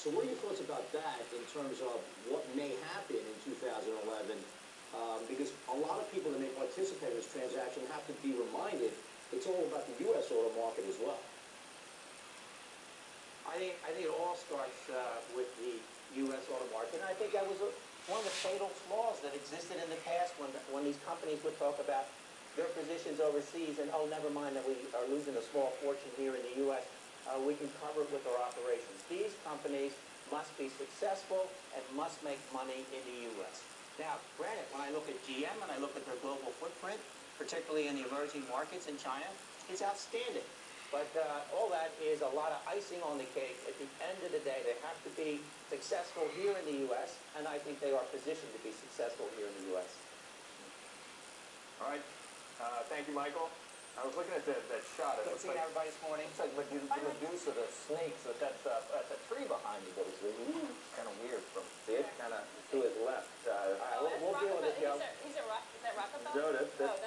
So what are your thoughts about that in terms of what may happen in 2011? Because a lot of people that may participate in this transaction have to be reminded it's all about the U.S. auto market as well. I think it all starts with the U.S. auto market, and I think that was one of the fatal flaws that existed in the past when these companies would talk about their positions overseas and, oh, never mind that we are losing a small fortune here in the U.S. We can cover it with our operations. These companies must be successful and must make money in the U.S. Now, granted, when I look at GM and I look at their global footprint, particularly in the emerging markets in China, it's outstanding. But all that is a lot of icing on the cake. At the end of the day, they have to be successful here in the U.S., and I think they are positioned to be successful here in the U.S. All right. Thank you, Michael. I was looking at that shot. Good seeing everybody this morning. It's like Medusa, the snakes, but that's a tree behind you that was kind of weird from, see it? Kind of to his left. We'll deal with it, Joe. Is that Rockefeller? Joe,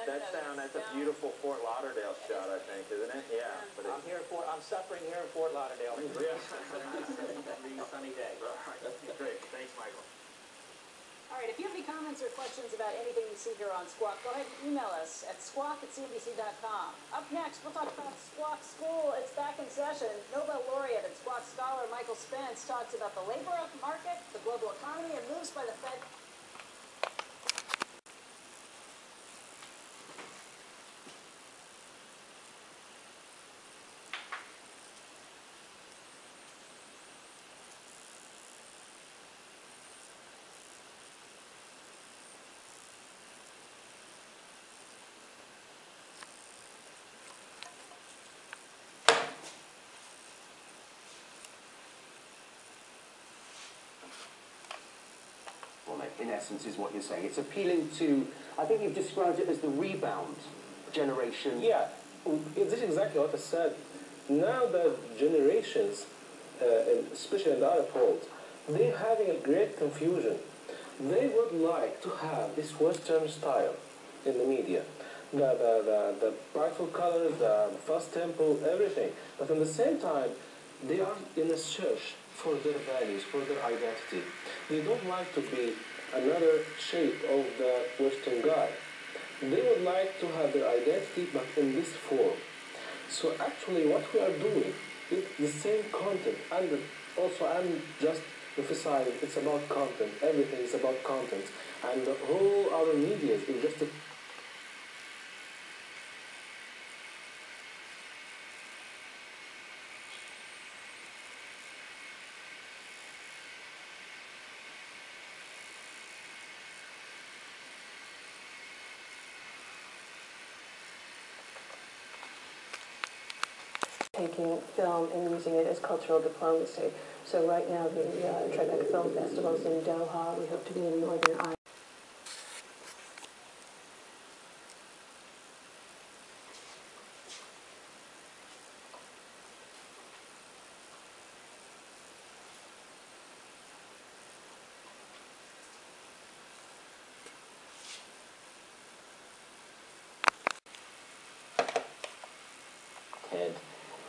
that's a beautiful Fort Lauderdale shot, I think, isn't it? Yeah. But I'm suffering here in Fort Lauderdale. Yeah. Sunny day. Great. Thanks, Michael. All right, if you have any comments or questions about anything you see here on Squawk, go ahead and email us at squawk@cnbc.com. Up next, we'll talk about Squawk School. It's back in session. Nobel laureate and Squawk scholar Michael Spence talks about the labor market, the global economy, and moves by the Fed. In essence, is what you're saying. It's appealing to, I think you've described it as the rebound generation. Yeah, this is exactly what I said. Now the generations, especially in the other polls, they're having a great confusion. They would like to have this Western style in the media. The brightful colors, the fast tempo, everything. But at the same time, they are in a search for their values, for their identity. They don't like to be another shape of the Western guy. They would like to have their identity, but in this form. So actually what we are doing is the same content, and also I'm just emphasizing it's about content. Everything is about content. And the whole other media is just a taking film and using it as cultural diplomacy. So right now the Tribeca Film Festival is in Doha. We hope to be in Northern Ireland.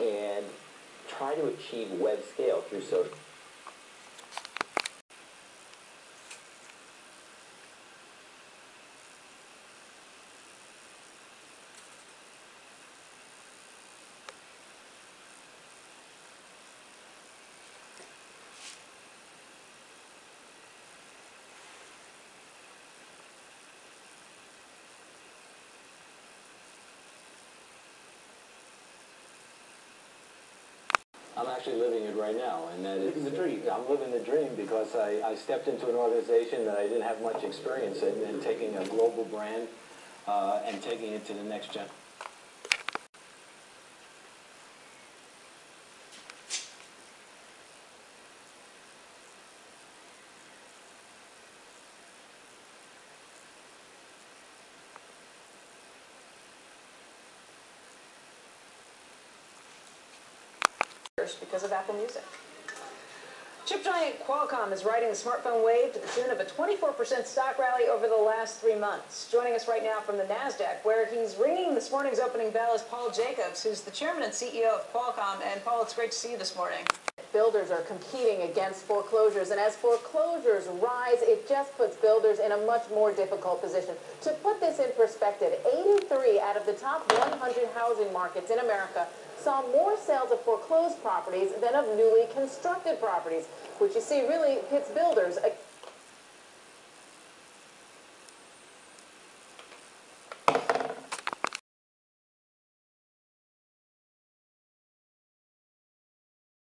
And try to achieve web scale through social. I'm actually living it right now, and that is the dream. I'm living the dream because I stepped into an organization that I didn't have much experience in, and taking a global brand and taking it to the next gen. Because of Apple Music. Chip giant Qualcomm is riding the smartphone wave to the tune of a 24% stock rally over the last 3 months. Joining us right now from the NASDAQ, where he's ringing this morning's opening bell, is Paul Jacobs, who's the chairman and CEO of Qualcomm. And Paul, it's great to see you this morning. builders are competing against foreclosures, and as foreclosures rise, it just puts builders in a much more difficult position. To put this in perspective, 83 out of the top 100 housing markets in America saw more sales of foreclosed properties than of newly constructed properties, which you see really hits builders